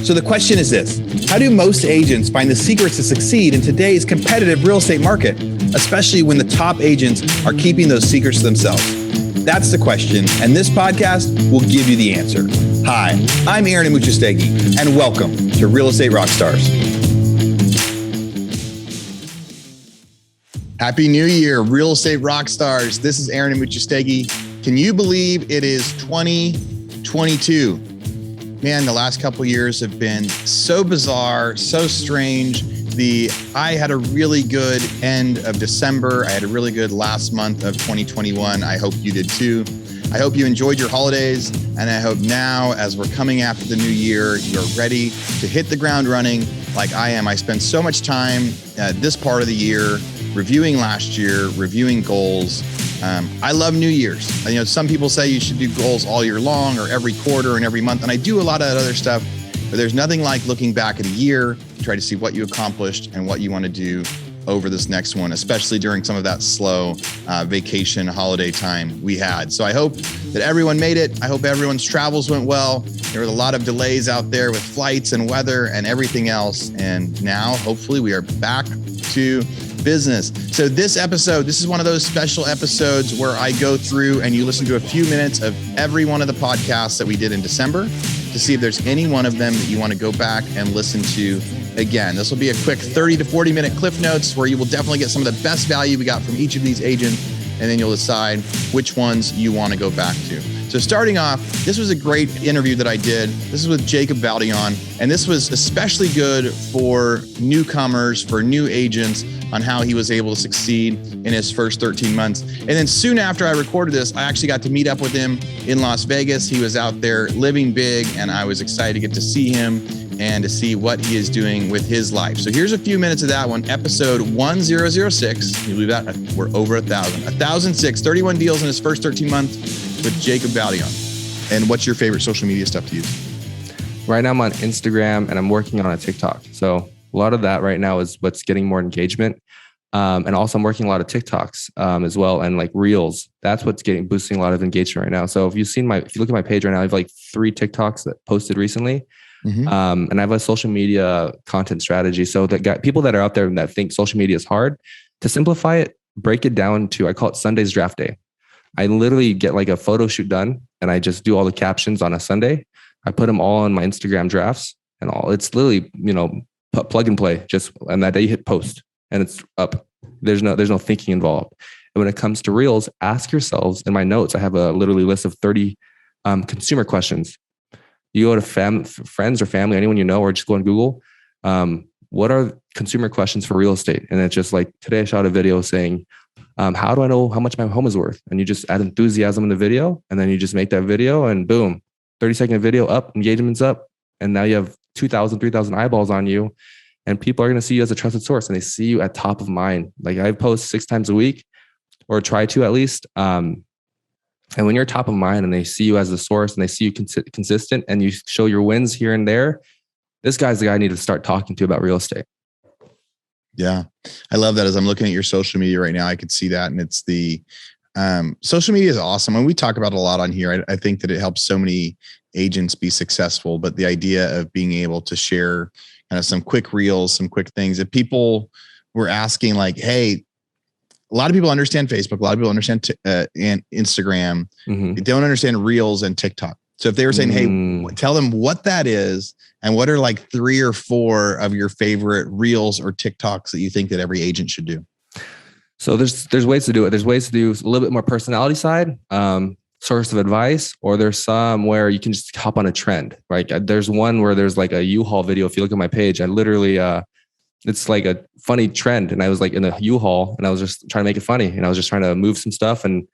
So the question is this: how do most agents find the secrets to succeed in today's competitive real estate market, especially when the top agents are keeping those secrets to themselves? That's the question, and this podcast will give you the answer. Hi, I'm Aaron Amuchastegui, and welcome to Real Estate Rockstars. Happy New Year, Real Estate Rockstars. This is Aaron Amuchastegui. Can you believe it is 2022? Man, the last couple of years have been so bizarre, so strange. I had a really good end of December. I had a really good last month of 2021. I hope you did too. I hope you enjoyed your holidays. And I hope now, as we're coming after the new year, you're ready to hit the ground running like I am. I spent so much time this part of the year reviewing last year, reviewing goals. I love New Year's. You know, some people say you should do goals all year long or every quarter and every month. And I do a lot of that other stuff, but there's nothing like looking back at a year, try to see what you accomplished and what you want to do over this next one, especially during some of that slow vacation holiday time we had. So I hope that everyone made it. I hope everyone's travels went well. There were a lot of delays out there with flights and weather and everything else. And now hopefully we are back to business. So this is one of those special episodes where I go through and you listen to a few minutes of every one of the podcasts that we did in December to see if there's any one of them that you want to go back and listen to again. This will be a quick 30 to 40 minute cliff notes where you will definitely get some of the best value we got from each of these agents, and then you'll decide which ones you want to go back to. So starting off, this was a great interview that I did. This is with Jacob Valdion, and this was especially good for newcomers, for new agents, on how he was able to succeed in his first 13 months. And then soon after I recorded this, I actually got to meet up with him in Las Vegas. He was out there living big, and I was excited to get to see him and to see what he is doing with his life. So here's a few minutes of that one, episode 1006. Can you believe that? We're over 1,000. 1,006, 31 deals in his first 13 months with Jacob Valdion. And what's your favorite social media stuff to use? Right now I'm on Instagram and I'm working on a TikTok. So a lot of that right now is what's getting more engagement. And also I'm working a lot of TikToks as well, and like Reels. That's what's boosting a lot of engagement right now. So if you look at my page right now, I have like 3 TikToks that posted recently. Mm-hmm. And I have a social media content strategy. So that people that are out there that think social media is hard, to simplify it, break it down to, I call it Sunday's draft day. I literally get like a photo shoot done and I just do all the captions on a Sunday. I put them all on my Instagram drafts and all. It's literally, plug and play, and that day you hit post and it's up. There's no thinking involved. And when it comes to Reels, ask yourselves, in my notes, I have a literally list of 30 consumer questions. You go to friends or family, anyone you know, or just go on Google. What are consumer questions for real estate? And it's just like, today I shot a video saying, how do I know how much my home is worth? And you just add enthusiasm in the video, and then you just make that video and boom, 30-second video up, engagement's up. And now you have 2,000, 3,000 eyeballs on you, and people are going to see you as a trusted source, and they see you at top of mind. Like I post 6 times a week, or try to at least. And when you're top of mind and they see you as the source and they see you consistent and you show your wins here and there, this guy's the guy I need to start talking to about real estate. Yeah. I love that. As I'm looking at your social media right now, I could see that. And it's the social media is awesome. And we talk about it a lot on here. I think that it helps so many agents be successful, but the idea of being able to share kind of some quick reels, some quick things that people were asking, like, hey, a lot of people understand Facebook. A lot of people understand and Instagram. Mm-hmm. They don't understand Reels and TikTok. So if they were saying, hey, tell them what that is and what are like 3 or 4 of your favorite Reels or TikToks that you think that every agent should do. So there's ways to do it. There's ways to do a little bit more personality side, source of advice, or there's some where you can just hop on a trend, right? There's one where there's like a U-Haul video. If you look at my page, I literally, it's like a funny trend. And I was like in a U-Haul and I was just trying to make it funny. And I was just trying to move some stuff. And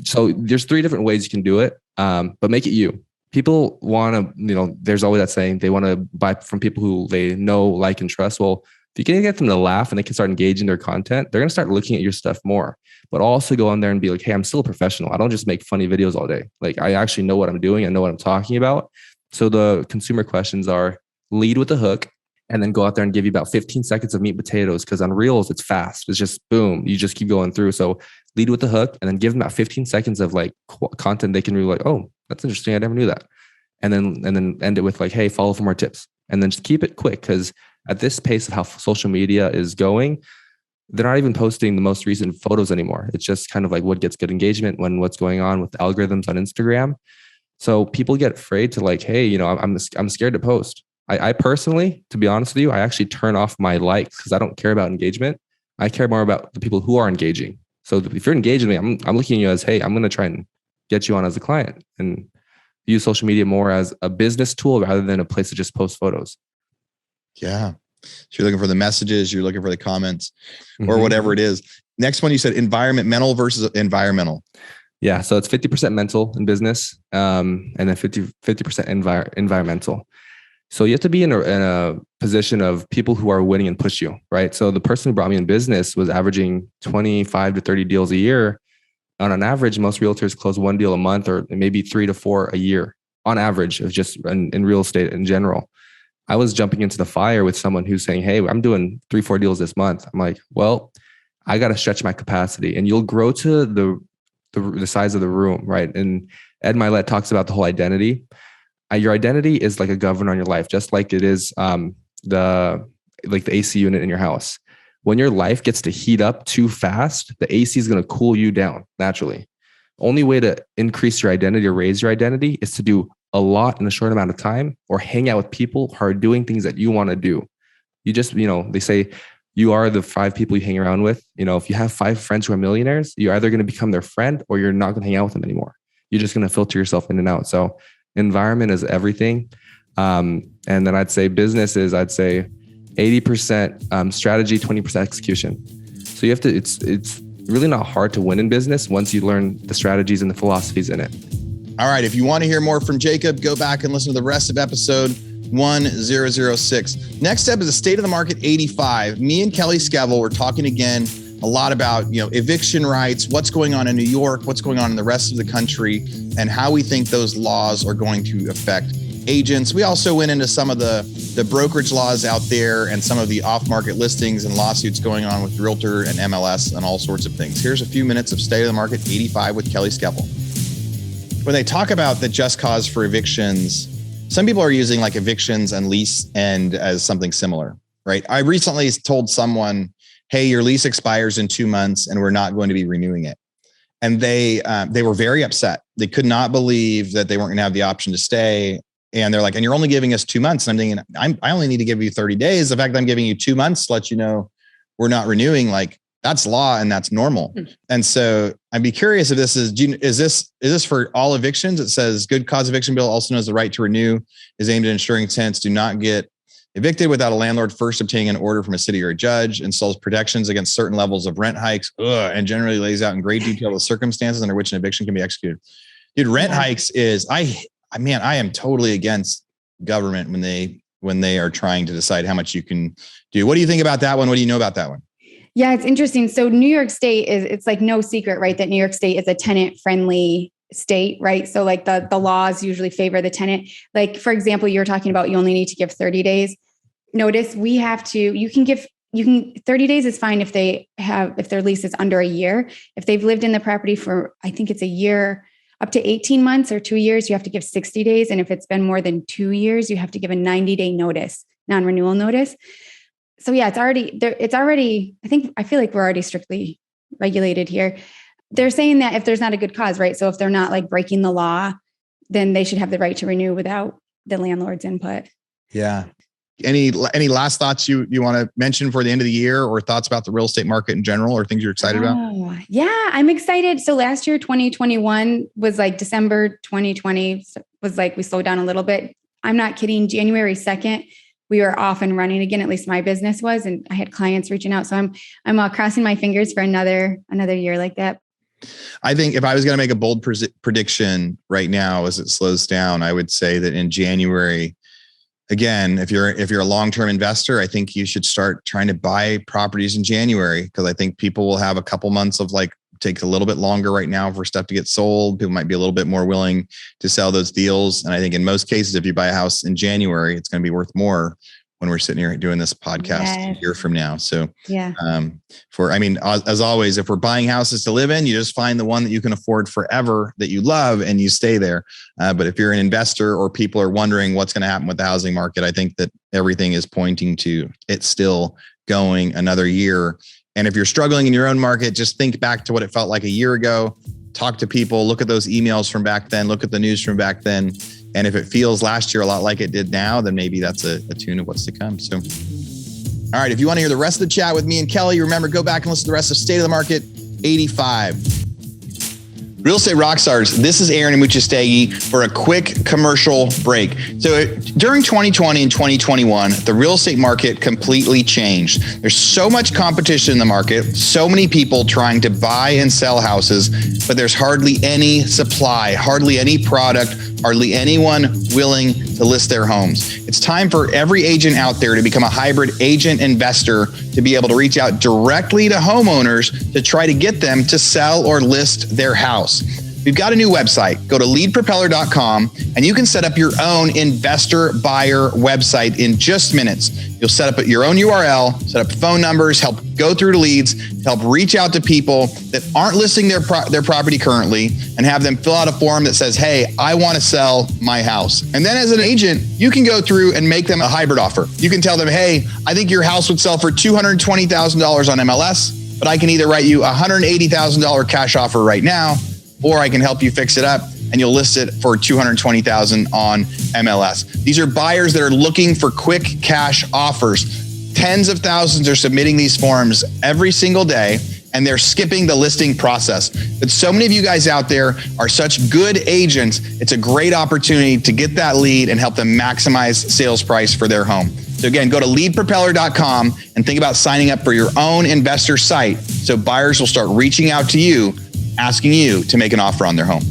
so there's 3 different ways you can do it, but make it you. People want to, there's always that saying they want to buy from people who they know, like, and trust. Well, if you can get them to laugh and they can start engaging their content, they're going to start looking at your stuff more. But also go on there and be like, hey, I'm still a professional. I don't just make funny videos all day. Like, I actually know what I'm doing. I know what I'm talking about. So the consumer questions are: lead with the hook, and then go out there and give you about 15 seconds of meat and potatoes. Because on Reels, it's fast. It's just boom. You just keep going through. So lead with the hook and then give them about 15 seconds of like content they can really like, oh, that's interesting. I never knew that. and then end it with like, hey, follow for more tips, and then just keep it quick. Because at this pace of how social media is going, they're not even posting the most recent photos anymore. It's just kind of like what gets good engagement, what's going on with algorithms on Instagram. So people get afraid to like, hey, I'm scared to post. I personally, to be honest with you, I actually turn off my likes because I don't care about engagement. I care more about the people who are engaging. So if you're engaging me, I'm looking at you as, hey, I'm going to try and get you on as a client, and use social media more as a business tool rather than a place to just post photos. Yeah. So you're looking for the messages, you're looking for the comments, or whatever it is. Next one, you said mental versus environmental. Yeah. So it's 50% mental in business, and then 50% environmental. So you have to be in a position of people who are winning and push you, right? So the person who brought me in business was averaging 25 to 30 deals a year. On an average, most realtors close 1 deal a month, or maybe 3 to 4 a year on average, of just in real estate in general. I was jumping into the fire with someone who's saying, hey, I'm doing 3-4 deals this month. I'm like, well, I got to stretch my capacity, and you'll grow to the size of the room, right? And Ed Milet talks about the whole identity. Your identity is like a governor on your life, just like it is the AC unit in your house. When your life gets to heat up too fast, the AC is going to cool you down naturally. Only way to increase your identity or raise your identity is to do a lot in a short amount of time, or hang out with people who are doing things that you want to do. You just, they say you are the 5 people you hang around with. If you have 5 friends who are millionaires, you're either going to become their friend or you're not going to hang out with them anymore. You're just going to filter yourself in and out. So environment is everything. And then I'd say business is, 80% strategy, 20% execution. So you have to, it's really not hard to win in business once you learn the strategies and the philosophies in it. All right. If you want to hear more from Jacob, go back and listen to the rest of episode 1006. Next up is the State of the Market 85. Me and Kelly Skevel were talking again a lot about, eviction rights, what's going on in New York, what's going on in the rest of the country, and how we think those laws are going to affect agents. We also went into some of the brokerage laws out there and some of the off-market listings and lawsuits going on with Realtor and MLS and all sorts of things. Here's a few minutes of State of the Market 85 with Kelly Skevel. When they talk about the just cause for evictions, some people are using like evictions and lease end as something similar, right? I recently told someone, hey, your lease expires in 2 months and we're not going to be renewing it. And they were very upset. They could not believe that they weren't going to have the option to stay. And they're like, and you're only giving us 2 months. And I'm thinking, I only need to give you 30 days. The fact that I'm giving you 2 months to let you know we're not renewing, like that's law and that's normal. And so I'd be curious if this is this for all evictions? It says good cause eviction bill, also known as the right to renew, is aimed at ensuring tenants do not get evicted without a landlord first obtaining an order from a city or a judge, installs protections against certain levels of rent hikes, and generally lays out in great detail the circumstances under which an eviction can be executed. Dude, rent hikes is, I am totally against government when they are trying to decide how much you can do. What do you think about that one? What do you know about that one? Yeah, it's interesting. So New York State it's like no secret, right? That New York State is a tenant friendly state, right? So like the laws usually favor the tenant. Like, for example, you're talking about you only need to give 30 days notice. You can 30 days is fine if their lease is under a year. If they've lived in the property for, I think it's a year, up to 18 months or 2 years, you have to give 60 days. And if it's been more than 2 years, you have to give a 90-day notice, non-renewal notice. So yeah, it's already, I feel like we're already strictly regulated here. They're saying that if there's not a good cause, right? So if they're not like breaking the law, then they should have the right to renew without the landlord's input. Yeah. Any last thoughts you want to mention for the end of the year, or thoughts about the real estate market in general, or things you're excited about? Yeah, I'm excited. So last year, 2021 was like December 2020 was like, we slowed down a little bit. I'm not kidding. January 2nd, we were off and running again. At least my business was, and I had clients reaching out. So I'm crossing my fingers for another year like that. I think if I was going to make a bold prediction right now as it slows down, I would say that in January, again, if you're a long-term investor, I think you should start trying to buy properties in January, because I think people will have a couple months of takes a little bit longer right now for stuff to get sold. People might be a little bit more willing to sell those deals. And I think in most cases, if you buy a house in January, it's going to be worth more when we're sitting here doing this podcast a year from now. So yeah. As always, if we're buying houses to live in, you just find the one that you can afford forever that you love and you stay there. But if you're an investor or people are wondering what's going to happen with the housing market, I think that everything is pointing to it's still going another year. And if you're struggling in your own market, just think back to what it felt like a year ago. Talk to people, look at those emails from back then, look at the news from back then. And if it feels last year a lot like it did now, then maybe that's a tune of what's to come. So, all right, if you want to hear the rest of the chat with me and Kelly, remember, go back and listen to the rest of State of the Market 85. Real Estate Rockstars, this is Aaron Amuchastegui for a quick commercial break. So during 2020 and 2021, the real estate market completely changed. There's so much competition in the market, so many people trying to buy and sell houses, but there's hardly any supply, hardly any product, hardly anyone willing to list their homes. It's time for every agent out there to become a hybrid agent investor, to be able to reach out directly to homeowners to try to get them to sell or list their house. We've got a new website. Go to leadpropeller.com and you can set up your own investor buyer website in just minutes. You'll set up your own URL, set up phone numbers, help go through to leads, help reach out to people that aren't listing their property currently, and have them fill out a form that says, hey, I want to sell my house. And then as an agent, you can go through and make them a hybrid offer. You can tell them, hey, I think your house would sell for $220,000 on MLS, but I can either write you a $180,000 cash offer right now, or I can help you fix it up and you'll list it for $220,000 on MLS. These are buyers that are looking for quick cash offers. Tens of thousands are submitting these forms every single day, and they're skipping the listing process. But so many of you guys out there are such good agents. It's a great opportunity to get that lead and help them maximize sales price for their home. So again, go to leadpropeller.com and think about signing up for your own investor site, so buyers will start reaching out to you, asking you to make an offer on their home.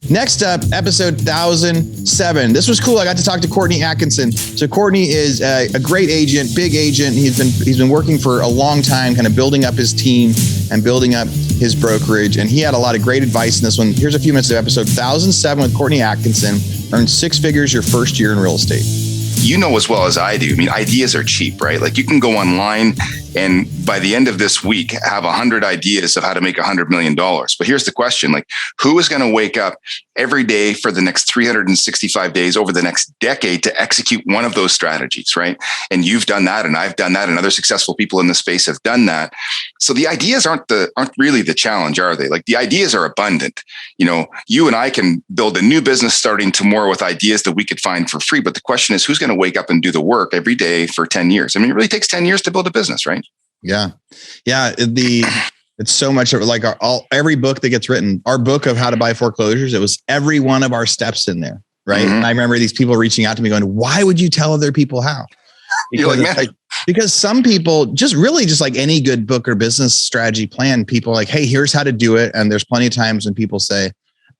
Next up, episode 1007. This was cool. I got to talk to Courtney Atkinson. So Courtney is a great agent, big agent. He's been working for a long time, kind of building up his team and building up his brokerage. And he had a lot of great advice in this one. Here's a few minutes of episode 1007 with Courtney Atkinson. Earn 6 figures your first year in real estate. You know as well as I do, I mean, ideas are cheap, right? Like you can go online and by the end of this week, have 100 ideas of how to make $100 million. But here's the question, like who is going to wake up every day for the next 365 days over the next decade to execute one of those strategies, right? And you've done that, and I've done that, and other successful people in the space have done that. So the ideas aren't really the challenge, are they? Like the ideas are abundant. You know, you and I can build a new business starting tomorrow with ideas that we could find for free. But the question is, who's going to wake up and do the work every day for 10 years? I mean, it really takes 10 years to build a business, right? Yeah. Yeah. It's so much of like every book that gets written, our book of how to buy foreclosures, it was every one of our steps in there. Right. Mm-hmm. And I remember these people reaching out to me going, why would you tell other people how? Because some people just like any good book or business strategy plan, people are like, hey, here's how to do it. And there's plenty of times when people say,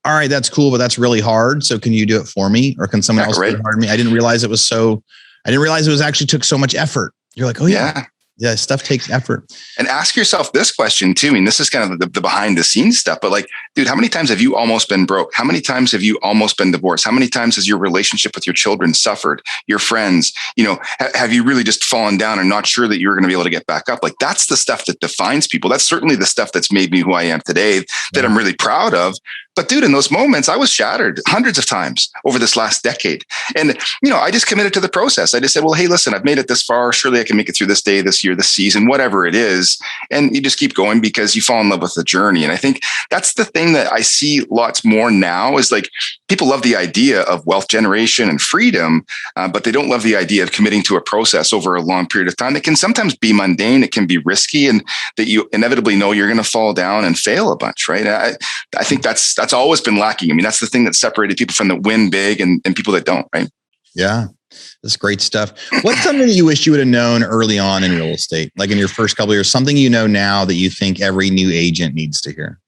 all right, that's cool, but that's really hard. So can you do it for me? Or can someone else do it for me? I didn't realize it actually took so much effort. You're like, oh yeah. Yeah, stuff takes effort. And ask yourself this question too. I mean, this is kind of the behind the scenes stuff, but like, dude, how many times have you almost been broke? How many times have you almost been divorced? How many times has your relationship with your children suffered? Your friends, you know, have you really just fallen down and not sure that you're going to be able to get back up? Like that's the stuff that defines people. That's certainly the stuff that's made me who I am today that I'm really proud of. But dude, in those moments, I was shattered hundreds of times over this last decade. And, you know, I just committed to the process. I just said, well, hey, listen, I've made it this far. Surely I can make it through this day, this year, this season, whatever it is. And you just keep going because you fall in love with the journey. And I think that's the thing that I see lots more now is like people love the idea of wealth generation and freedom, but they don't love the idea of committing to a process over a long period of time. It can sometimes be mundane. It can be risky, and that you inevitably know you're going to fall down and fail a bunch, right? I think that's always been lacking. I mean, that's the thing that separated people from that win big and people that don't, right? Yeah. That's great stuff. What's something that you wish you would have known early on in real estate? Like in your first couple of years, something you know now that you think every new agent needs to hear?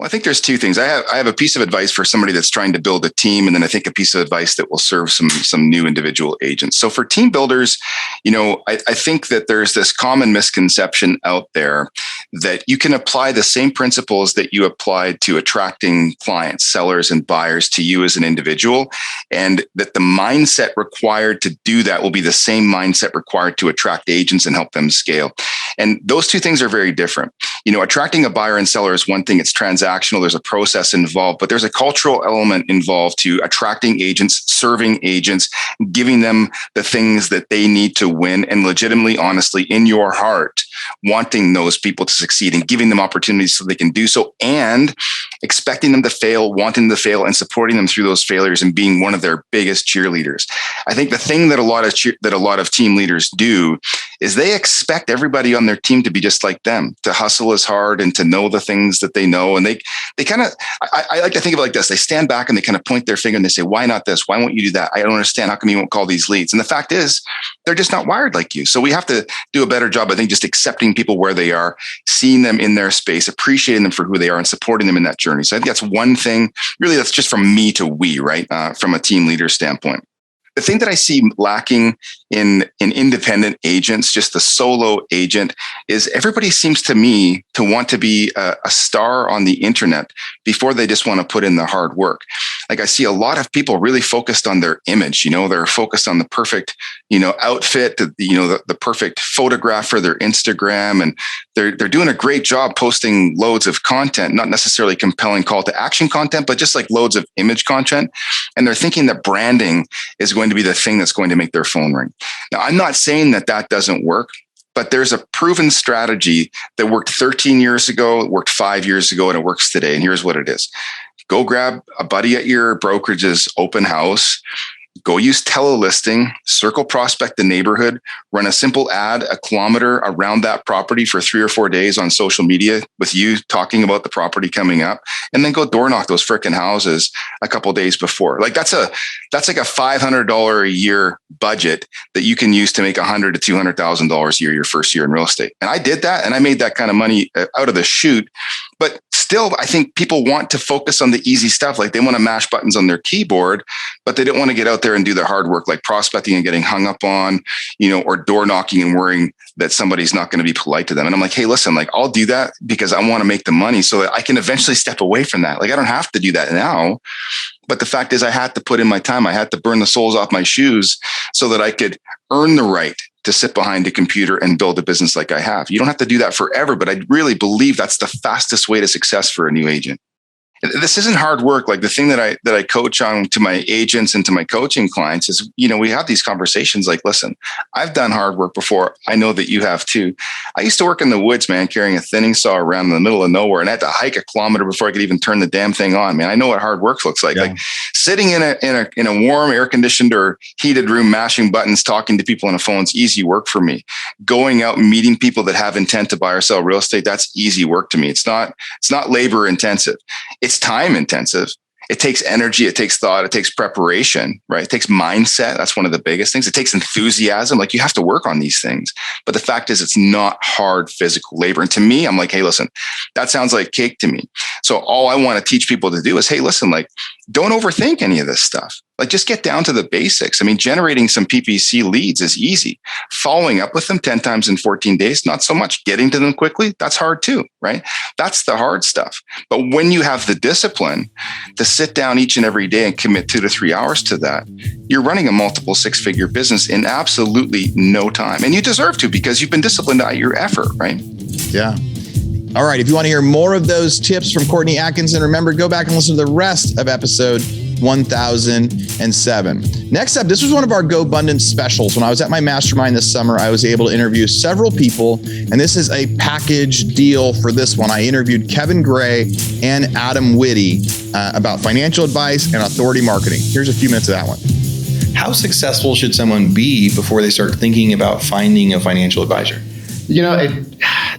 Well, I think there's two things. I have a piece of advice for somebody that's trying to build a team, and then I think a piece of advice that will serve some new individual agents. So for team builders, I think that there's this common misconception out there that you can apply the same principles that you applied to attracting clients, sellers, and buyers to you as an individual, and that the mindset required to do that will be the same mindset required to attract agents and help them scale. And those two things are very different. Attracting a buyer and seller is one thing. It's transactional. There's a process involved, but there's a cultural element involved to attracting agents, serving agents, giving them the things that they need to win, and legitimately, honestly, in your heart, wanting those people to succeed and giving them opportunities so they can do so, and expecting them to fail, wanting them to fail, and supporting them through those failures and being one of their biggest cheerleaders. I think the thing that a lot of team leaders do is they expect everybody on their team to be just like them, to hustle as hard and to know the things that they know. And they kind of, I like to think of it like this. They stand back and they kind of point their finger and they say, why not this? Why won't you do that? I don't understand. How come you won't call these leads? And the fact is, they're just not wired like you. So we have to do a better job, I think, just accepting people where they are, seeing them in their space, appreciating them for who they are, and supporting them in that journey. So I think that's one thing. Really, that's just from me to we, right? From a team leader standpoint. The thing that I see lacking in independent agents, just the solo agent, is everybody seems to me to want to be a star on the internet before they just want to put in the hard work. Like I see a lot of people really focused on their image. They're focused on the perfect, outfit, the perfect photograph for their Instagram, and they're doing a great job posting loads of content, not necessarily compelling call to action content, but just like loads of image content. And they're thinking that branding is going to be the thing that's going to make their phone ring. Now, I'm not saying that doesn't work, but there's a proven strategy that worked 13 years ago, it worked 5 years ago, and it works today. And here's what it is. Go grab a buddy at your brokerage's open house. Go use telelisting, circle prospect the neighborhood, run a simple ad a kilometer around that property for 3 or 4 days on social media with you talking about the property coming up, and then go door knock those frickin' houses a couple of days before. Like that's like a $500 a year budget that you can use to make $100,000 to $200,000 a year your first year in real estate. And I did that, and I made that kind of money out of the chute. But still, I think people want to focus on the easy stuff. Like they want to mash buttons on their keyboard, but they don't want to get out there and do the hard work, like prospecting and getting hung up on, or door knocking and worrying that somebody's not going to be polite to them. And I'm like, hey, listen, like I'll do that because I want to make the money so that I can eventually step away from that. Like I don't have to do that now. But the fact is I had to put in my time. I had to burn the soles off my shoes so that I could earn the right to sit behind a computer and build a business like I have. You don't have to do that forever, but I really believe that's the fastest way to success for a new agent. This isn't hard work. Like the thing that I coach on to my agents and to my coaching clients is, we have these conversations like, listen, I've done hard work before. I know that you have too. I used to work in the woods, man, carrying a thinning saw around in the middle of nowhere, and I had to hike a kilometer before I could even turn the damn thing on, man. I know what hard work looks like. Yeah. Like sitting in a warm, air conditioned or heated room, mashing buttons, talking to people on a phone is easy work for me. Going out and meeting people that have intent to buy or sell real estate, that's easy work to me. It's not labor intensive. It's time intensive. It takes energy. It takes thought. It takes preparation, right? It takes mindset. That's one of the biggest things. It takes enthusiasm. Like you have to work on these things. But the fact is it's not hard physical labor. And to me, I'm like, hey, listen, that sounds like cake to me. So all I want to teach people to do is, hey, listen, like don't overthink any of this stuff. Like just get down to the basics. I mean, generating some PPC leads is easy. Following up with them 10 times in 14 days, not so much. Getting to them quickly, that's hard too, right? That's the hard stuff. But when you have the discipline to sit down each and every day and commit 2 to 3 hours to that, you're running a multiple 6-figure business in absolutely no time. And you deserve to because you've been disciplined at your effort, right? Yeah. All right. If you want to hear more of those tips from Courtney Atkinson, remember, go back and listen to the rest of episode 1007. Next up, this was one of our GoBundance specials. When I was at my mastermind this summer, I was able to interview several people, and this is a package deal for this one. I interviewed Kevin Gray and Adam Whitty about financial advice and authority marketing. Here's a few minutes of that one. How successful should someone be before they start thinking about finding a financial advisor?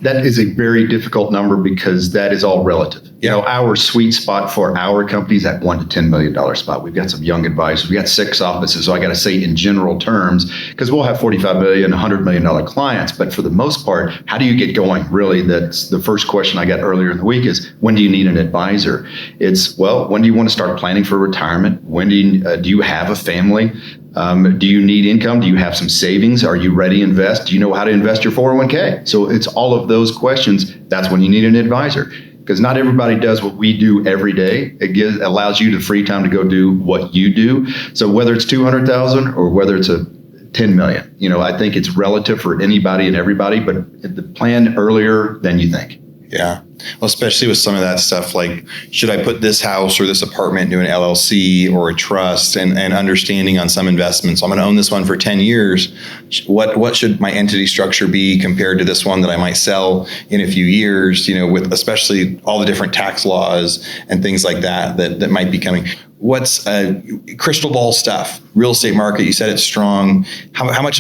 That is a very difficult number because that is all relative. Our sweet spot for our companies at $1 to $10 million spot. We've got some young advisors. We got 6 offices. So I got to say in general terms, because we'll have $45 million, $100 million clients. But for the most part, how do you get going? Really, that's the first question I got earlier in the week is, when do you need an advisor? It's, well, when do you want to start planning for retirement? When do you have a family? Do you need income? Do you have some savings? Are you ready to invest? Do you know how to invest your 401k? So it's all of those questions. That's when you need an advisor. Because not everybody does what we do every day. It allows you the free time to go do what you do. So whether it's 200,000 or whether it's a 10 million, I think it's relative for anybody and everybody, but plan earlier than you think. Yeah. Well, especially with some of that stuff, like, should I put this house or this apartment into an LLC or a trust, and understanding on some investments. I'm going to own this one for 10 years. What should my entity structure be compared to this one that I might sell in a few years, with especially all the different tax laws and things like that might be coming. What's crystal ball stuff? Real estate market, you said it's strong. How much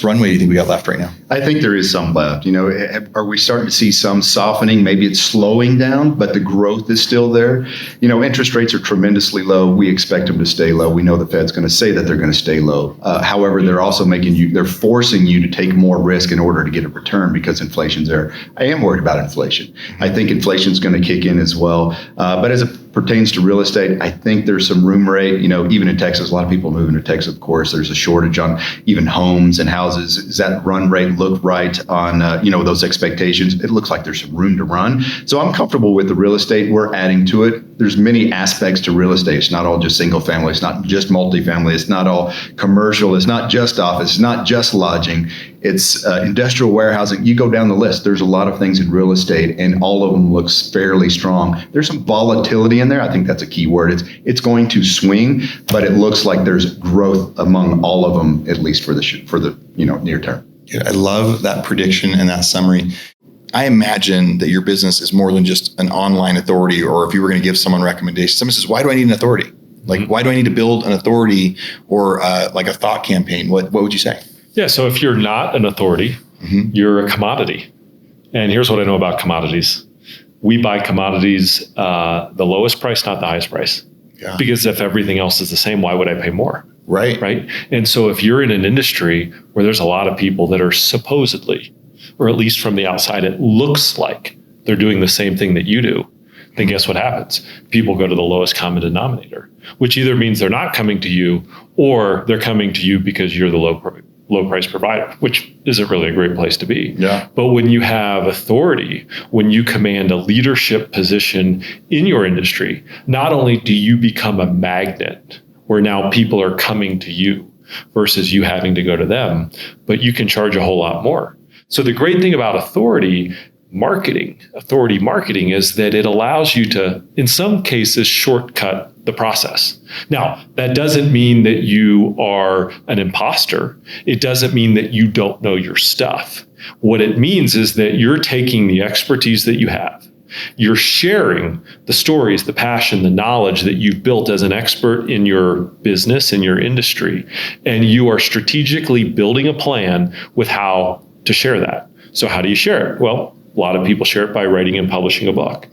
runway do you think we got left right now? I think there is some left. Are we starting to see some softening? Maybe it's slowing down, but the growth is still there. Interest rates are tremendously low. We expect them to stay low. We know the Fed's going to say that they're going to stay low. However, they're also they're forcing you to take more risk in order to get a return because inflation's there. I am worried about inflation. I think inflation's going to kick in as well. But as it pertains to real estate, I think there's some room rate. Even in Texas, a lot of people moving to Texas, of course. There's a shortage on even homes and houses. Does that run rate look right on, those expectations? It looks like there's some room to run. So I'm comfortable with the real estate. We're adding to it. There's many aspects to real estate. It's not all just single family. It's not just multifamily. It's not all commercial. It's not just office. It's not just lodging. It's industrial warehousing. You go down the list. There's a lot of things in real estate, and all of them looks fairly strong. There's some volatility in there. I think that's a key word. It's going to swing, but it looks like there's growth among all of them, at least for the near term. Yeah, I love that prediction and that summary. I imagine that your business is more than just an online authority, or if you were going to give someone recommendations. Someone says, why do I need an authority? Like, why do I need to build an authority or like a thought campaign? What would you say? Yeah. So if you're not an authority, you're a commodity. And here's what I know about commodities. We buy commodities, the lowest price, not the highest price. Yeah. Because if everything else is the same, why would I pay more? Right. And so if you're in an industry where there's a lot of people that are supposedly, or at least from the outside, it looks like they're doing the same thing that you do, then guess what happens? People go to the lowest common denominator, which either means they're not coming to you or they're coming to you because you're the low price provider, which isn't really a great place to be. Yeah. But when you have authority, when you command a leadership position in your industry, not only do you become a magnet where now people are coming to you versus you having to go to them, but you can charge a whole lot more. So the great thing about authority marketing is that it allows you to, in some cases, shortcut the process. Now, that doesn't mean that you are an imposter. It doesn't mean that you don't know your stuff. What it means is that you're taking the expertise that you have. You're sharing the stories, the passion, the knowledge that you've built as an expert in your business, in your industry, and you are strategically building a plan with how to share that. So how do you share it? Well, a lot of people share it by writing and publishing a book.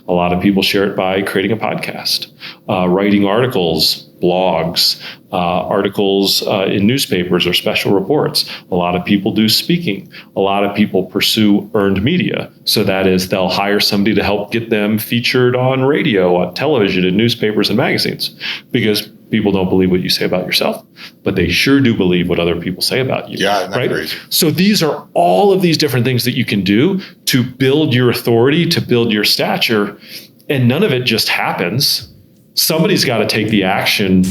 A lot of people share it by creating a podcast, writing articles, blogs, articles in newspapers or special reports. A lot of people do speaking. A lot of people pursue earned media. So that is, they'll hire somebody to help get them featured on radio, on television, in newspapers and magazines, because people don't believe what you say about yourself, but they sure do believe what other people say about you. Yeah, right? Crazy. So these are all of these different things that you can do to build your authority, to build your stature, and none of it just happens. Somebody's got to take the action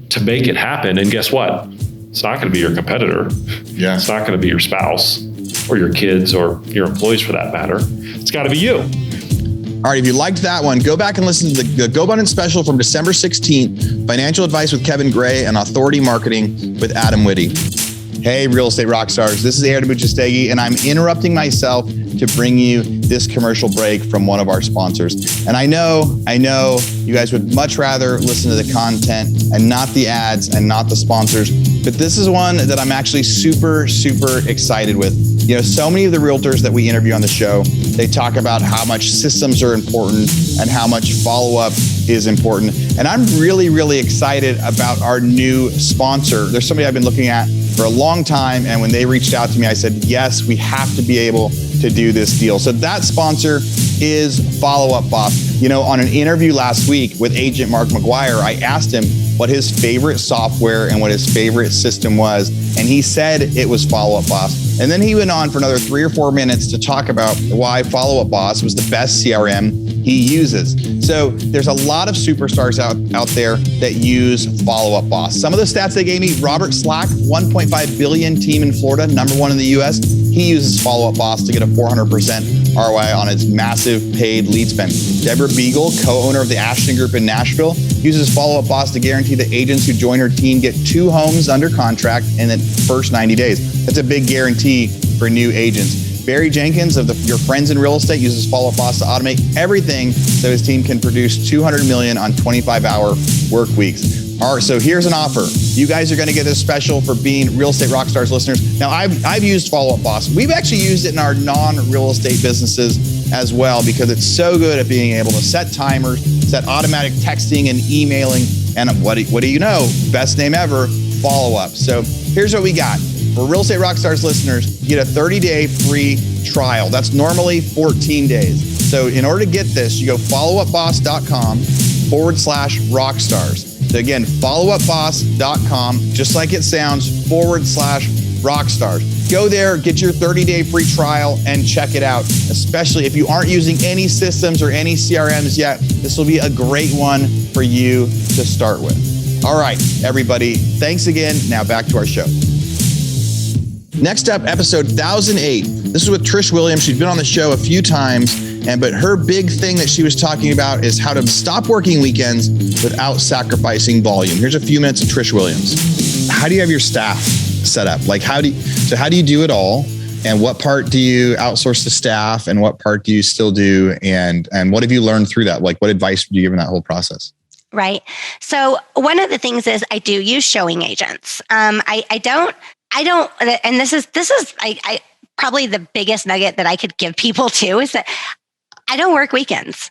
to make it happen. And guess what? It's not going to be your competitor. Yeah. It's not going to be your spouse or your kids or your employees for that matter. It's got to be you. All right, if you liked that one, go back and listen to the Go Abundant special from December 16th, Financial Advice with Kevin Gray and Authority Marketing with Adam Whitty. Hey, Real Estate Rockstars, this is Aaron Muchastegui, and I'm interrupting myself to bring you this commercial break from one of our sponsors. And I know you guys would much rather listen to the content and not the ads and not the sponsors, but this is one that I'm actually super, super excited with. So many of the realtors that we interview on the show They talk about how much systems are important and how much follow-up is important. And I'm really, really excited about our new sponsor. There's somebody I've been looking at for a long time. And when they reached out to me, I said, yes, we have to be able to do this deal. So that sponsor is Follow Up Boss. You know, on an interview last week with agent Mark McGuire, I asked him what his favorite software and what his favorite system was. And he said it was Follow Up Boss. And then he went on for another 3 or 4 minutes to talk about why Follow Up Boss was the best CRM he uses. So there's a lot of superstars out there that use Follow Up Boss. Some of the stats they gave me: Robert Slack, 1.5 billion team in Florida, #1 in the US. He uses Follow Up Boss to get a 400% ROI on his massive paid lead spend. Deborah Beagle, co-owner of the Ashton Group in Nashville, uses Follow Up Boss to guarantee that agents who join her team get 2 homes under contract in the first 90 days. That's a big guarantee for new agents. Barry Jenkins of Your Friends in Real Estate uses Follow Up Boss to automate everything so his team can produce $200 million on 25-hour work weeks. All right, so here's an offer. You guys are going to get this special for being Real Estate Rockstars listeners. Now, I've used Follow Up Boss. We've actually used it in our non-real estate businesses as well because it's so good at being able to set timers, set automatic texting and emailing, and what do you know? Best name ever, Follow Up. So here's what we got. For Real Estate Rockstars listeners, you get a 30-day free trial. That's normally 14 days. So in order to get this, you go followupboss.com/rockstars. So again, followupboss.com, just like it sounds, /rockstars. Go there, get your 30-day free trial and check it out. Especially if you aren't using any systems or any CRMs yet, this will be a great one for you to start with. All right, everybody, thanks again. Now back to our show. Next up, episode 1008. This is with Trish Williams. She's been on the show a few times, but her big thing that she was talking about is how to stop working weekends without sacrificing volume. Here's a few minutes of Trish Williams. How do you have your staff set up? Like, how do you do it all? And what part do you outsource to staff, and what part do you still do? And what have you learned through that? Like, what advice would you give in that whole process? Right. So one of the things is I do use showing agents. I don't, and this is I probably the biggest nugget that I could give people too, is that I don't work weekends.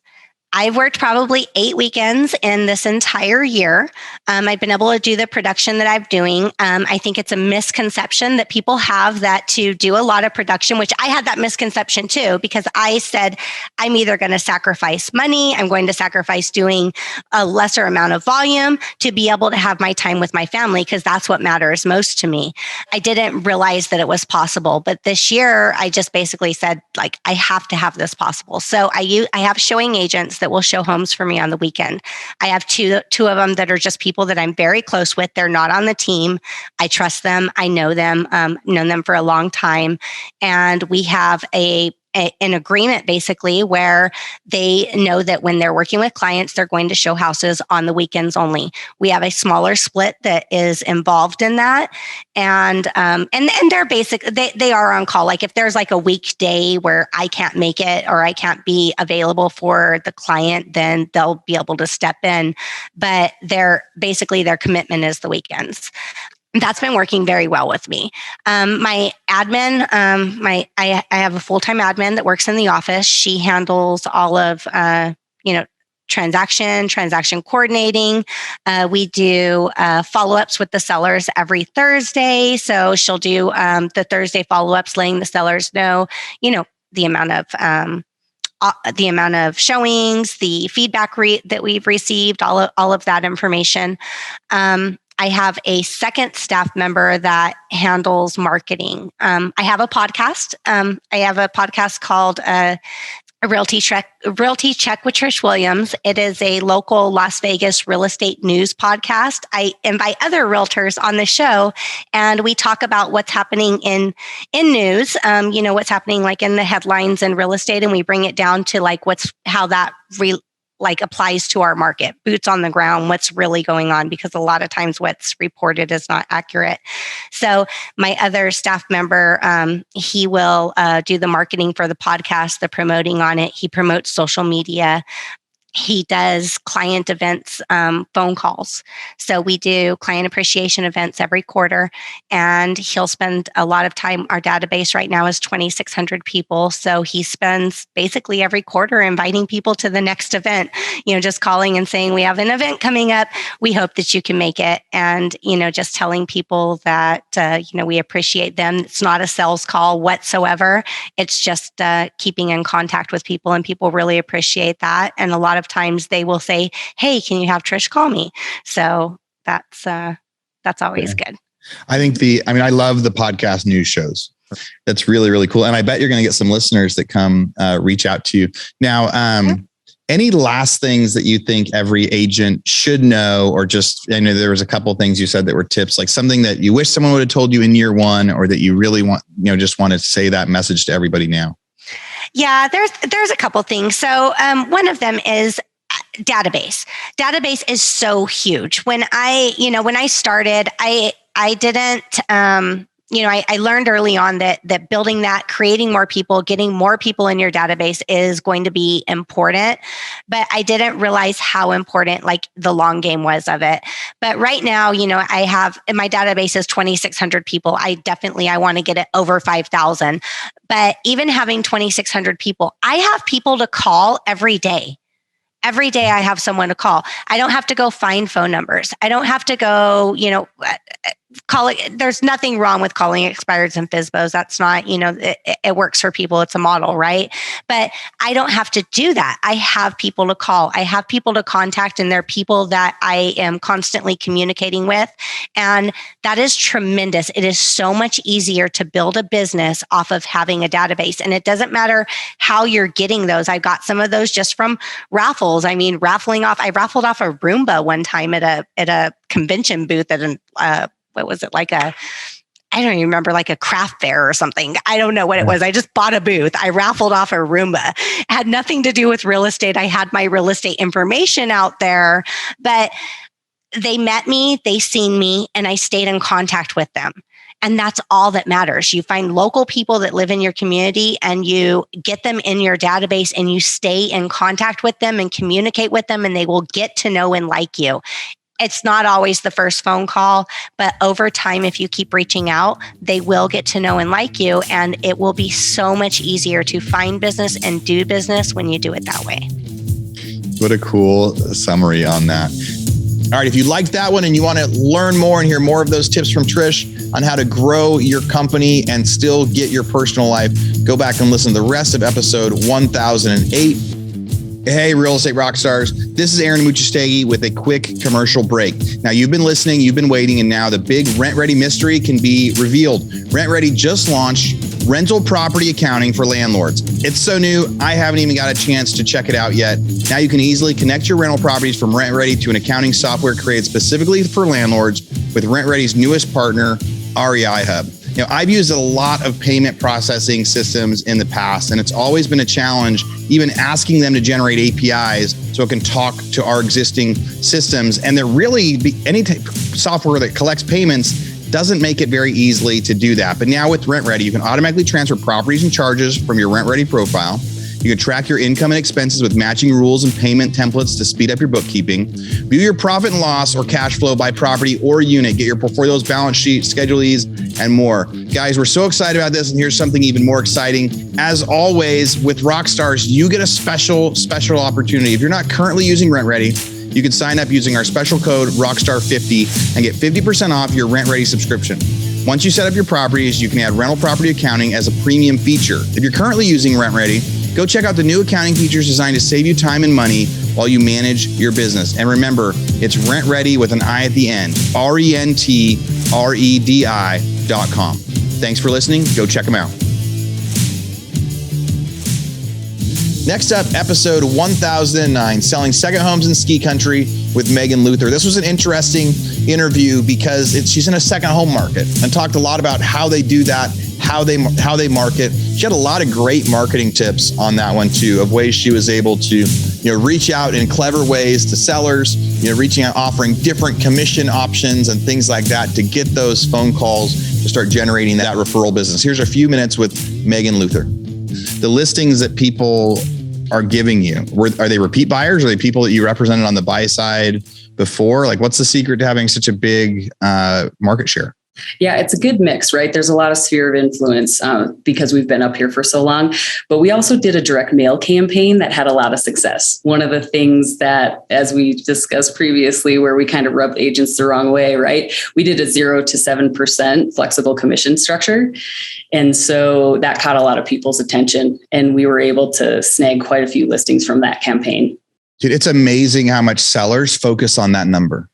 I've worked probably 8 weekends in this entire year. I've been able to do the production that I'm doing. I think it's a misconception that people have that to do a lot of production, which I had that misconception too, because I said, I'm either going to sacrifice money, I'm going to sacrifice doing a lesser amount of volume to be able to have my time with my family, because that's what matters most to me. I didn't realize that it was possible, but this year I just basically said, like, I have to have this possible. So I have showing agents that will show homes for me on the weekend. I have two of them that are just people that I'm very close with. They're not on the team. I trust them. I know them, known them for a long time. And we have an agreement basically where they know that when they're working with clients, they're going to show houses on the weekends only. We have a smaller split that is involved in that. And they're they are on call. Like if there's like a weekday where I can't make it or I can't be available for the client, then they'll be able to step in. But their commitment is the weekends. That's been working very well with me. My admin, I have a full-time admin that works in the office. She handles all of, transaction coordinating. We do follow-ups with the sellers every Thursday. So she'll do the Thursday follow-ups, letting the sellers know, the amount of showings, the feedback that we've received, all of that information. I have a second staff member that handles marketing. I have a podcast. I have a podcast called Realty Check with Trish Williams. It is a local Las Vegas real estate news podcast. I invite other realtors on the show, and we talk about what's happening in news. What's happening like in the headlines in real estate, and we bring it down to like how that applies to our market, boots on the ground, what's really going on, because a lot of times what's reported is not accurate. So my other staff member, he will do the marketing for the podcast, the promoting on it. He promotes social media. he does client events, phone calls. So we do client appreciation events every quarter, and he'll spend a lot of time. Our database right now is 2,600 people. So he spends basically every quarter inviting people to the next event, just calling and saying, we have an event coming up. We hope that you can make it. And, just telling people that, we appreciate them. It's not a sales call whatsoever. It's just keeping in contact with people, and people really appreciate that. And a lot of times they will say, hey, can you have Trish call me? So that's always good. I think I love the podcast news shows. That's really, really cool. And I bet you're going to get some listeners that come reach out to you. Now, any last things that you think every agent should know, or just, I know there was a couple of things you said that were tips, like something that you wish someone would have told you in year one, or that you really want, just want to say that message to everybody now? Yeah, there's a couple things. So one of them is database. Database is so huge. When I started, I didn't, I learned early on that building that, creating more people, getting more people in your database is going to be important, but I didn't realize how important like the long game was of it. But right now, I have, in my database is 2,600 people. I want to get it over 5,000, but even having 2,600 people, I have people to call every day. Every day I have someone to call. I don't have to go find phone numbers. I don't have to go, call it. There's nothing wrong with calling expireds and FSBOs. That's not, it works for people. It's a model, right? But I don't have to do that. I have people to call. I have people to contact, and they're people that I am constantly communicating with. And that is tremendous. It is so much easier to build a business off of having a database. And it doesn't matter how you're getting those. I got some of those just from raffles. I raffled off a Roomba one time at a convention booth at what was it, I don't even remember, like a craft fair or something. I don't know what it was. I just bought a booth. I raffled off a Roomba. It had nothing to do with real estate. I had my real estate information out there, but they met me, they seen me, and I stayed in contact with them. And that's all that matters. You find local people that live in your community, and you get them in your database, and you stay in contact with them and communicate with them, and they will get to know and like you. It's not always the first phone call, but over time, if you keep reaching out, they will get to know and like you, and it will be so much easier to find business and do business when you do it that way. What a cool summary on that. All right, if you liked that one and you want to learn more and hear more of those tips from Trish on how to grow your company and still get your personal life, go back and listen to the rest of episode 1008. Hey, Real Estate Rockstars. This is Aaron Muchastegui with a quick commercial break. Now, you've been listening, you've been waiting, and now the big Rent Ready mystery can be revealed. Rent Ready just launched rental property accounting for landlords. It's so new, I haven't even got a chance to check it out yet. Now you can easily connect your rental properties from Rent Ready to an accounting software created specifically for landlords with Rent Ready's newest partner, REI Hub. I've used a lot of payment processing systems in the past, and it's always been a challenge, even asking them to generate APIs so it can talk to our existing systems. And any software that collects payments doesn't make it very easily to do that. But now with Rent Ready, you can automatically transfer properties and charges from your Rent Ready profile. You can track your income and expenses with matching rules and payment templates to speed up your bookkeeping. View your profit and loss or cash flow by property or unit. Get your portfolio's balance sheet, schedulees, and more. Guys, we're so excited about this, and here's something even more exciting. As always, with Rockstars, you get a special opportunity. If you're not currently using Rent Ready, you can sign up using our special code ROCKSTAR50 and get 50% off your Rent Ready subscription. Once you set up your properties, you can add rental property accounting as a premium feature. If you're currently using Rent Ready, go check out the new accounting features designed to save you time and money while you manage your business. And remember, it's Rent Ready with an I at the end, RENTREDI.com. Thanks for listening. Go check them out. Next up, episode 1009, Selling Second Homes in Ski Country with Megan Luther. This was an interesting interview because she's in a second home market and talked a lot about how they do that, how they market. She had a lot of great marketing tips on that one too, of ways she was able to, reach out in clever ways to sellers, reaching out, offering different commission options and things like that to get those phone calls to start generating that referral business. Here's a few minutes with Megan Luther. The listings that people are giving you? Are they repeat buyers? Are they people that you represented on the buy side before? Like, what's the secret to having such a big market share? Yeah, it's a good mix, right? There's a lot of sphere of influence because we've been up here for so long. But we also did a direct mail campaign that had a lot of success. One of the things that, as we discussed previously, where we kind of rubbed agents the wrong way, right? We did a 0 to 7% flexible commission structure. And so that caught a lot of people's attention. And we were able to snag quite a few listings from that campaign. Dude, it's amazing how much sellers focus on that number.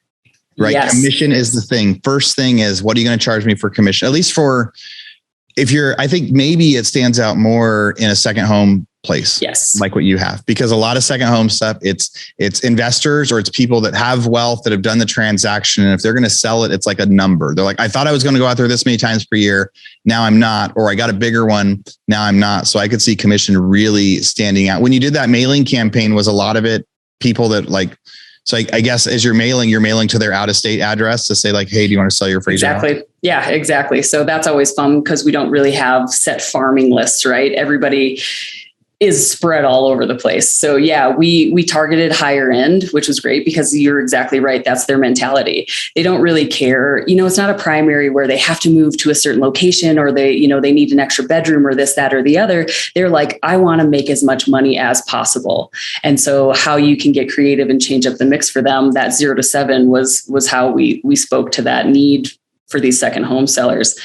Right. Yes. Commission is the thing. First thing is, what are you going to charge me for commission? At least I think maybe it stands out more in a second home place. Yes. Like what you have, because a lot of second home stuff, it's investors or it's people that have wealth that have done the transaction. And if they're going to sell it, it's like a number. They're like, I thought I was going to go out there this many times per year. Now I'm not, or I got a bigger one. Now I'm not. So I could see commission really standing out. When you did that mailing campaign, was a lot of it people that like, so I guess as you're mailing to their out-of-state address to say like, hey, do you want to sell your Fraser? Exactly. Yeah, exactly. So that's always fun because we don't really have set farming lists, right? Everybody is spread all over the place. So yeah, we targeted higher end, which was great because you're exactly right. That's their mentality. They don't really care. It's not a primary where they have to move to a certain location or they need an extra bedroom or this, that, or the other. They're like, I want to make as much money as possible. And so how you can get creative and change up the mix for them, that 0 to 7 was how we spoke to that need for these second home sellers.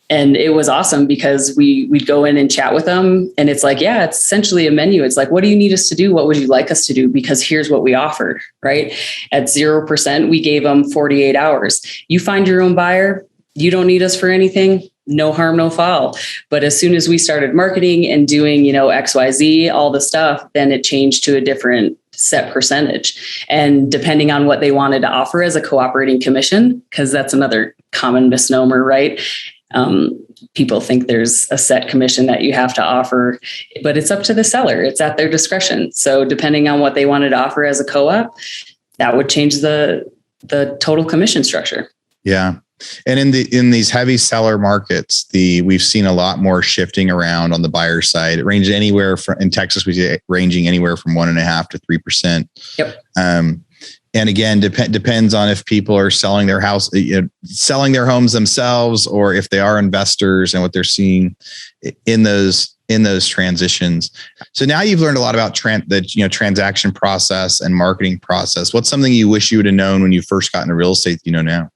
And it was awesome because we'd go in and chat with them. And it's like, yeah, it's essentially a menu. It's like, what do you need us to do? What would you like us to do? Because here's what we offered, right? At 0%, we gave them 48 hours. You find your own buyer. You don't need us for anything. No harm, no foul. But as soon as we started marketing and doing, XYZ, all the stuff, then it changed to a different set percentage. And depending on what they wanted to offer as a cooperating commission, because that's another common misnomer, right? People think there's a set commission that you have to offer, but it's up to the seller. It's at their discretion. So depending on what they wanted to offer as a co-op, that would change the total commission structure. Yeah. And in these heavy seller markets, we've seen a lot more shifting around on the buyer side. It ranges anywhere from, in Texas, we see ranging anywhere from 1.5% to 3%. Yep. And again, depends on if people are selling their house, selling their homes themselves, or if they are investors and what they're seeing in those transitions. So now you've learned a lot about the transaction process and marketing process. What's something you wish you would have known when you first got into real estate that you know now?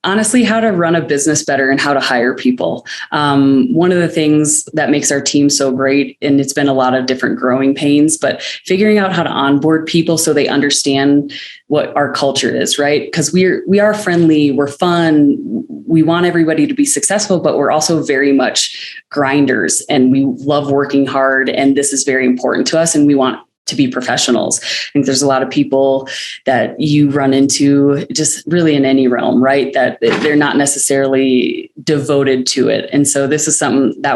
Honestly, how to run a business better and how to hire people. One of the things that makes our team so great, and it's been a lot of different growing pains, but figuring out how to onboard people so they understand what our culture is, right? Because we are friendly, we're fun, we want everybody to be successful, but we're also very much grinders and we love working hard. And this is very important to us. And we want to be professionals. I think there's a lot of people that you run into just really in any realm, right? That they're not necessarily devoted to it. And so this is something that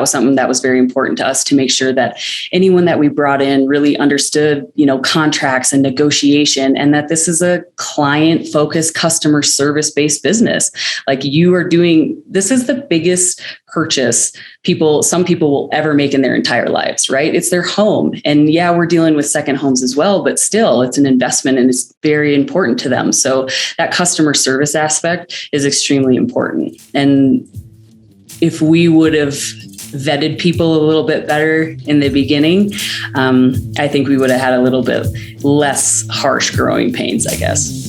was very important to us to make sure that anyone that we brought in really understood, contracts and negotiation, and that this is a client focused, customer service based business. Like this is the biggest purchase some people will ever make in their entire lives, right? It's their home. And yeah, we're dealing with second homes as well, but still it's an investment and it's very important to them. So that customer service aspect is extremely important. And if we would have vetted people a little bit better in the beginning, I think we would have had a little bit less harsh growing pains, I guess.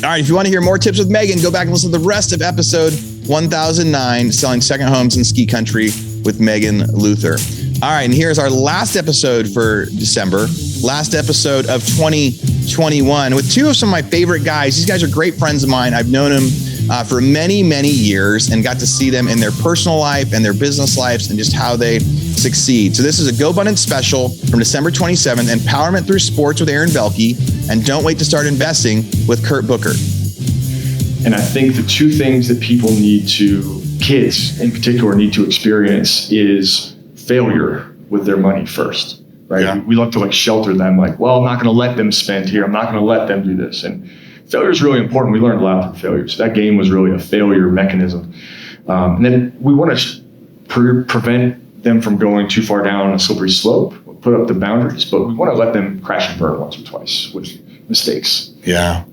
All right. If you want to hear more tips with Megan, go back and listen to the rest of episode 1009, Selling Second Homes in Ski Country with Megan Luther. All right. And here's our last episode for December, last episode of 2021 with two of some of my favorite guys. These guys are great friends of mine. I've known them for many, many years and got to see them in their personal life and their business lives and just how they succeed. So this is a Go Abundant special from December 27th, Empowerment Through Sports with Aaron Belke, and Don't Wait to Start Investing with Kurt Booker. And I think the two things that kids in particular need to experience is failure with their money first, right? Yeah. We love to shelter them well, I'm not going to let them spend here. I'm not going to let them do this. And failure is really important. We learned a lot from failures. That game was really a failure mechanism. And then we want to prevent them from going too far down a slippery slope, put up the boundaries, but we want to let them crash and burn once or twice with mistakes. Yeah.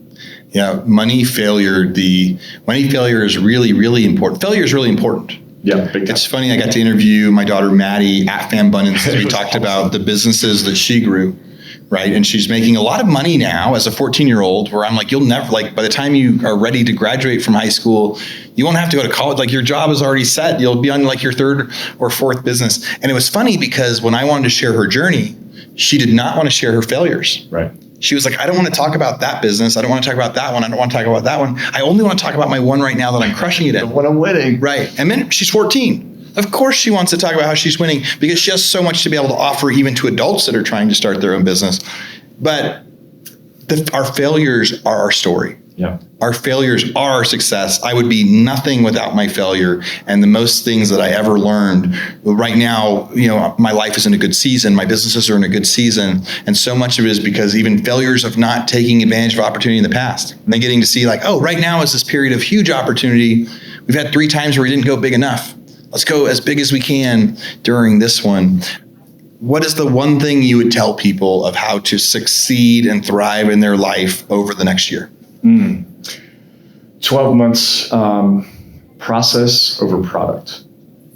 Money failure is really, really important. Failure is really important. Yeah, big time. It's funny. I got to interview my daughter, Maddie, at Fambundance. We talked about the businesses that she grew. Right. And she's making a lot of money now as a 14-year-old, where I'm like, you'll never, like, by the time you are ready to graduate from high school, you won't have to go to college. Like, your job is already set. You'll be on like your third or fourth business. And it was funny because when I wanted to share her journey, she did not want to share her failures. Right. She was like, I don't want to talk about that business. I don't want to talk about that one. I don't want to talk about that one. I only want to talk about my one right now that I'm crushing it in. When I'm winning. Right. And then she's 14. Of course she wants to talk about how she's winning, because she has so much to be able to offer even to adults that are trying to start their own business. But our failures are our story. Yeah. Our failures are our success. I would be nothing without my failure. And the most things that I ever learned right now, my life is in a good season. My businesses are in a good season. And so much of it is because even failures of not taking advantage of opportunity in the past, and then getting to see like, oh, right now is this period of huge opportunity. We've had 3 times where we didn't go big enough. Let's go as big as we can during this one. What is the one thing you would tell people of how to succeed and thrive in their life over the next year? 12 months, process over product.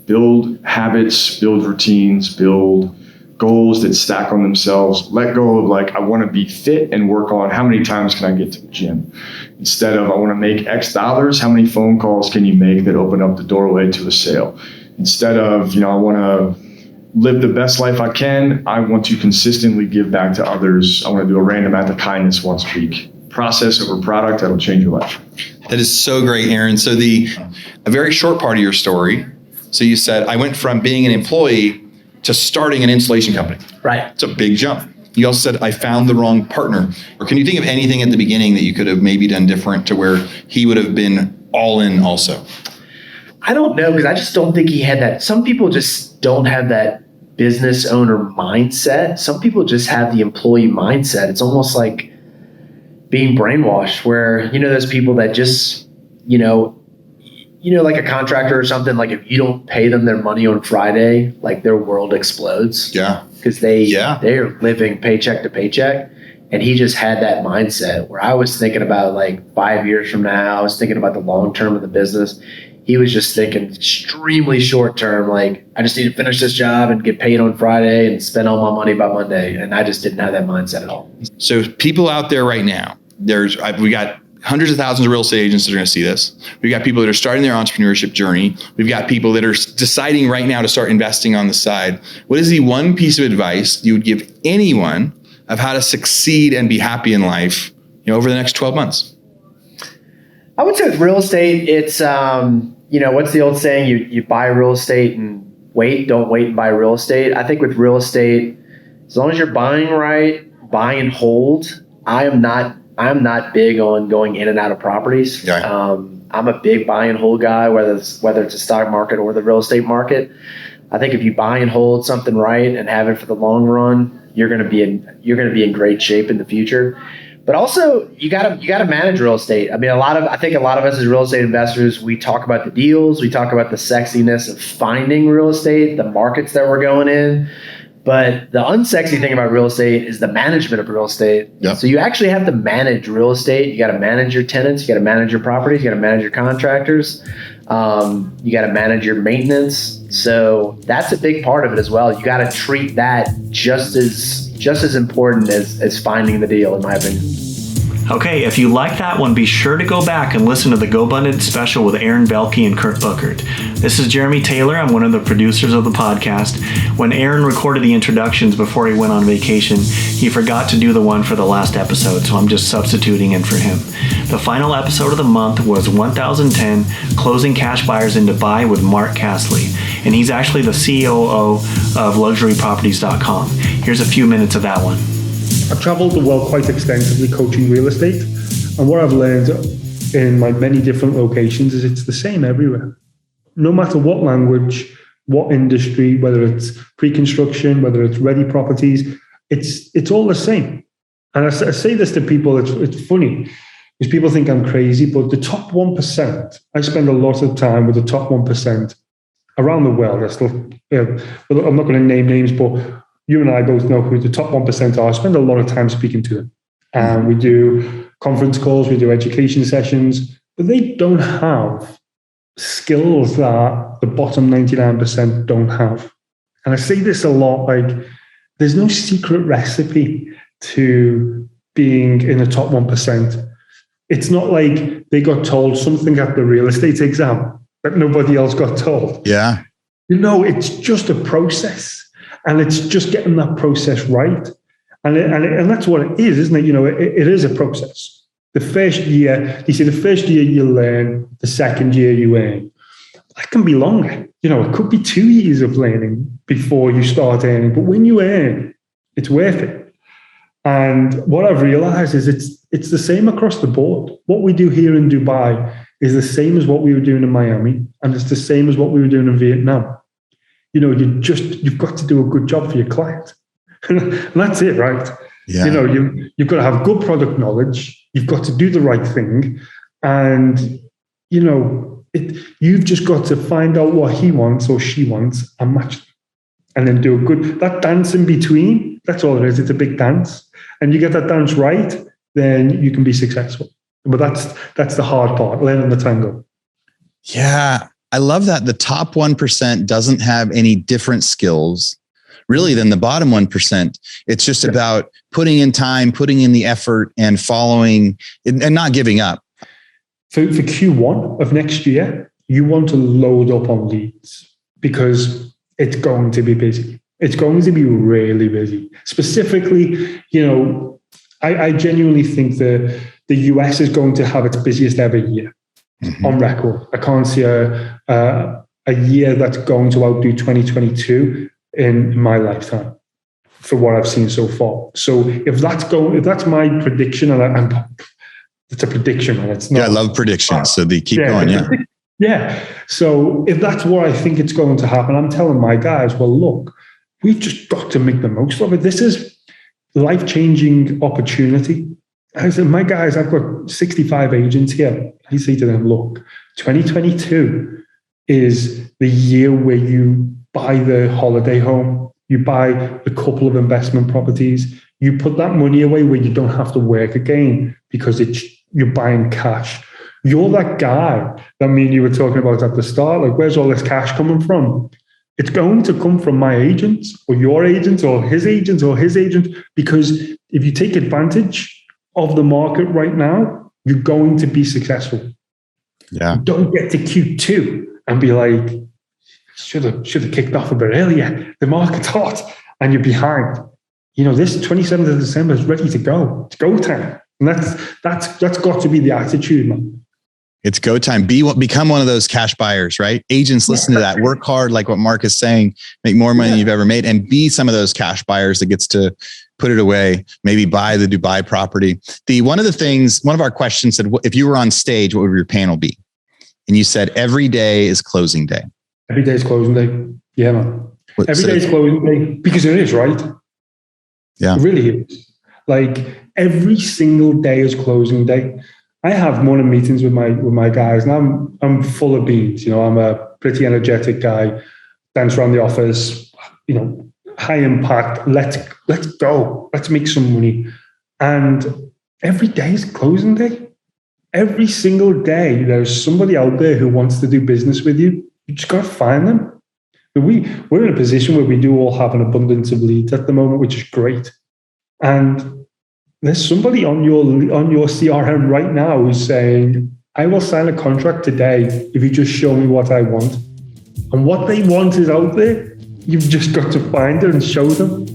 Build habits, build routines, build goals that stack on themselves. Let go of like, I want to be fit and work on how many times can I get to the gym? Instead of, I want to make X dollars, how many phone calls can you make that open up the doorway to a sale? Instead of, I want to live the best life I can, I want to consistently give back to others. I want to do a random act of kindness once a week. Process over product, that'll change your life. That is so great, Aaron. So a very short part of your story. So you said, I went from being an employee to starting an installation company. Right. It's a big jump. You also said, I found the wrong partner. Or can you think of anything at the beginning that you could have maybe done different to where he would have been all in also? I don't know, because I just don't think he had that. Some people just don't have that business owner mindset. Some people just have the employee mindset. It's almost like being brainwashed, where, those people that just, like a contractor or something, like if you don't pay them their money on Friday, like their world explodes. Yeah. Because they are living paycheck to paycheck. And he just had that mindset where I was thinking about like 5 years from now, I was thinking about the long term of the business. He was just thinking extremely short term, like I just need to finish this job and get paid on Friday and spend all my money by Monday. And I just didn't have that mindset at all. So people out there right now, we got hundreds of thousands of real estate agents that are going to see this. We've got people that are starting their entrepreneurship journey. We've got people that are deciding right now to start investing on the side. What is the one piece of advice you would give anyone of how to succeed and be happy in life, over the next 12 months? I would say with real estate, it's, what's the old saying? You buy real estate and wait, don't wait and buy real estate. I think with real estate, as long as you're buying right, buy and hold. I'm not big on going in and out of properties. Yeah. I'm a big buy and hold guy, whether it's a stock market or the real estate market. I think if you buy and hold something right and have it for the long run, you're going to be in great shape in the future. But also, you got to manage real estate. I mean, I think a lot of us as real estate investors, we talk about the deals, we talk about the sexiness of finding real estate, the markets that we're going in. But the unsexy thing about real estate is the management of real estate. Yep. So you actually have to manage real estate. You got to manage your tenants. You got to manage your properties. You got to manage your contractors. You got to manage your maintenance. So that's a big part of it as well. You got to treat that just as important as finding the deal, in my opinion. Okay, if you like that one, be sure to go back and listen to the Go Abundant special with Aaron Belke and Kurt Bookert. This is Jeremy Taylor. I'm one of the producers of the podcast. When Aaron recorded the introductions before he went on vacation, he forgot to do the one for the last episode, so I'm just substituting in for him. The final episode of the month was 1010 Closing Cash Buyers in Dubai with Mark Castley, and he's actually the COO of LuxuryProperties.com. Here's a few minutes of that one. I've traveled the world quite extensively coaching real estate, and what I've learned in my many different locations is it's the same everywhere. No matter what language, what industry, whether it's pre-construction, whether it's ready properties, it's all the same. And I say this to people, it's funny, because people think I'm crazy, but the top 1%, I spend a lot of time with the top 1% around the world. I'm not going to name names, but you and I both know who the top 1% are. I spend a lot of time speaking to them. And we do conference calls, we do education sessions, but they don't have skills that the bottom 99% don't have. And I say this a lot, like there's no secret recipe to being in the top 1%. It's not like they got told something at the real estate exam that nobody else got told. Yeah. It's just a process, and it's just getting that process right. And that's what it is, isn't it? It is a process. The first year, you learn, the second year you earn. That can be longer. It could be 2 years of learning before you start earning. But when you earn, it's worth it. And what I've realized is it's the same across the board. What we do here in Dubai is the same as what we were doing in Miami, and it's the same as what we were doing in Vietnam. You've got to do a good job for your client. And that's it, right? Yeah. You've got to have good product knowledge. You've got to do the right thing. And, you've just got to find out what he wants or she wants and match them. And then do that dance in between. That's all it is. It's a big dance. And you get that dance right, then you can be successful. But that's the hard part, learning the tango. Yeah. I love that the top 1% doesn't have any different skills really than the bottom 1%. It's just about putting in time, putting in the effort, and following and not giving up. For Q1 of next year, you want to load up on leads because it's going to be busy. It's going to be really busy. Specifically, I genuinely think the US is going to have its busiest ever year on record. I can't see a year that's going to outdo 2022 in my lifetime for what I've seen so far. So if that's my prediction, and it's a prediction, and it's not. Yeah, I love predictions, so they keep going. Yeah. Yeah. So if that's what I think it's going to happen, I'm telling my guys, well, look, we've just got to make the most of it. This is life-changing opportunity. I said, my guys, I've got 65 agents here. I say to them, look, 2022 is the year where you buy the holiday home, you buy a couple of investment properties, you put that money away where you don't have to work again because you're buying cash. You're that guy that me and you were talking about at the start. Like, where's all this cash coming from? It's going to come from my agents or your agents or his agents or his agent, because if you take advantage of the market right now, you're going to be successful. Yeah. Don't get to Q2 and be like, should have kicked off a bit earlier. The market's hot and you're behind. This 27th of December is ready to go. It's go time. And that's got to be the attitude, man. It's go time. Become one of those cash buyers, right? Agents, listen to that. Work hard, like what Mark is saying. Make more money than you've ever made, and be some of those cash buyers that gets to put it away. Maybe buy the Dubai property. One of our questions said, if you were on stage, what would your panel be? And you said every day is closing day. Every day is closing day. Yeah, man. Every day is closing day because it is, right? Yeah, it really is. Like every single day is closing day. I have morning meetings with my guys, and I'm full of beans. I'm a pretty energetic guy. Dance around the office. High impact. Let's go. Let's make some money. And every day is closing day. Every single day, there's somebody out there who wants to do business with you. You just got to find them. We're in a position where we do all have an abundance of leads at the moment, which is great. And there's somebody on your CRM right now who's saying, I will sign a contract today if you just show me what I want. And what they want is out there. You've just got to find it and show them.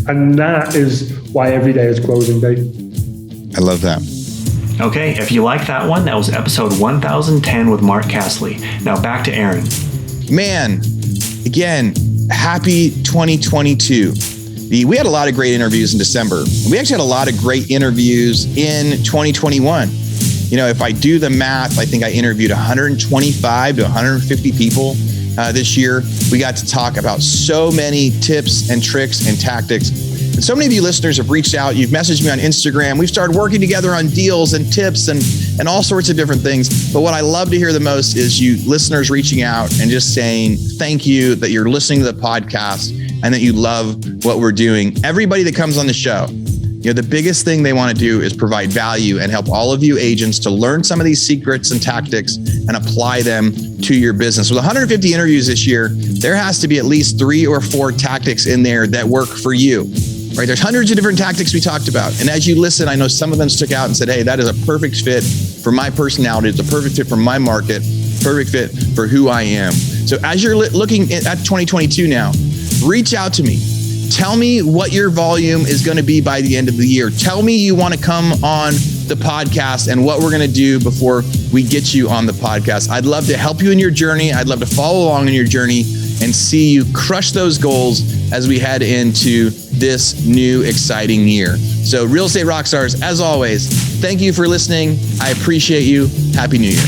And that is why every day is closing day. I love that. Okay, if you like that one, that was episode 1010 with Mark Castley. Now back to Aaron. Man, again, happy 2022. We had a lot of great interviews in December. We actually had a lot of great interviews in 2021. If I do the math, I think I interviewed 125 to 150 people this year. We got to talk about so many tips and tricks and tactics. And so many of you listeners have reached out. You've messaged me on Instagram. We've started working together on deals and tips and all sorts of different things. But what I love to hear the most is you listeners reaching out and just saying, thank you that you're listening to the podcast. and that you love what we're doing. Everybody that comes on the show, the biggest thing they want to do is provide value and help all of you agents to learn some of these secrets and tactics and apply them to your business. With 150 interviews this year, there has to be at least 3 or 4 tactics in there that work for you, right? There's hundreds of different tactics we talked about. And as you listen, I know some of them stuck out and said, hey, that is a perfect fit for my personality. It's a perfect fit for my market, perfect fit for who I am. So as you're looking at 2022 now, reach out to me. Tell me what your volume is going to be by the end of the year. Tell me you want to come on the podcast and what we're going to do before we get you on the podcast. I'd love to help you in your journey. I'd love to follow along in your journey and see you crush those goals as we head into this new exciting year. So Real Estate Rockstars, as always, thank you for listening. I appreciate you. Happy New Year.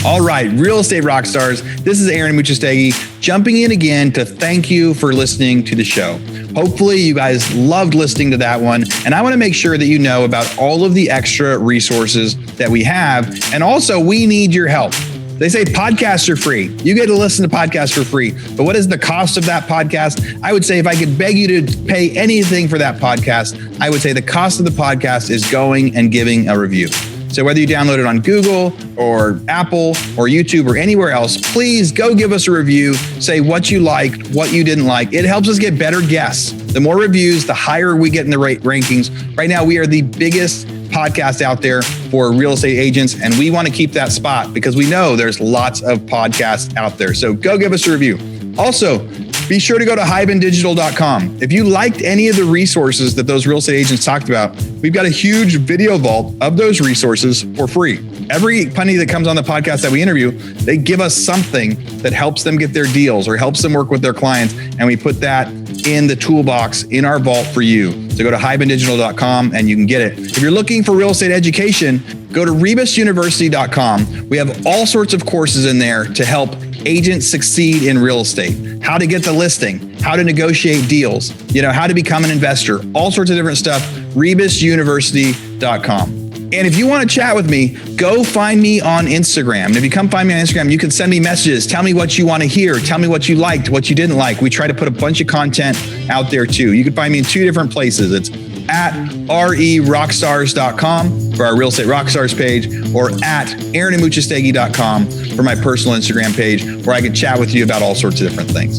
All right, Real Estate Rockstars, this is Aaron Muchastegui jumping in again to thank you for listening to the show. Hopefully you guys loved listening to that one. And I want to make sure that you know about all of the extra resources that we have. And also, we need your help. They say podcasts are free. You get to listen to podcasts for free. But what is the cost of that podcast? I would say if I could beg you to pay anything for that podcast, I would say the cost of the podcast is going and giving a review. So whether you download it on Google or Apple or YouTube or anywhere else, please go give us a review. Say what you liked, what you didn't like. It helps us get better guests. The more reviews, the higher we get in the rankings. Right now, we are the biggest podcast out there for real estate agents, and we want to keep that spot because we know there's lots of podcasts out there. So go give us a review. Also, be sure to go to hibandigital.com. If you liked any of the resources that those real estate agents talked about, we've got a huge video vault of those resources for free. Every penny that comes on the podcast that we interview, they give us something that helps them get their deals or helps them work with their clients. And we put that in the toolbox in our vault for you. So go to hibandigital.com and you can get it. If you're looking for real estate education, go to rebusuniversity.com. We have all sorts of courses in there to help agents succeed in real estate, how to get the listing, how to negotiate deals, how to become an investor, all sorts of different stuff, rebusuniversity.com. And if you want to chat with me, go find me on Instagram. And if you come find me on Instagram, you can send me messages. Tell me what you want to hear. Tell me what you liked, what you didn't like. We try to put a bunch of content out there too. You can find me in 2 different places. It's at RERrockstars.com for our Real Estate Rockstars page, or at aaronandmuchastegui.com for my personal Instagram page, where I can chat with you about all sorts of different things.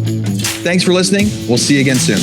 Thanks for listening. We'll see you again soon.